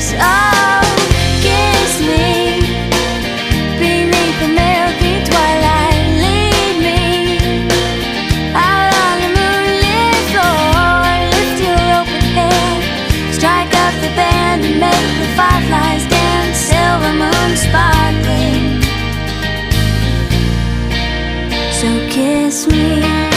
us. Oh, kiss me beneath the milky twilight. Lead me out on the moonlit floor. Lift your open hand, strike up the band and make the fireflies dance. Silver moon sparkling, so kiss me.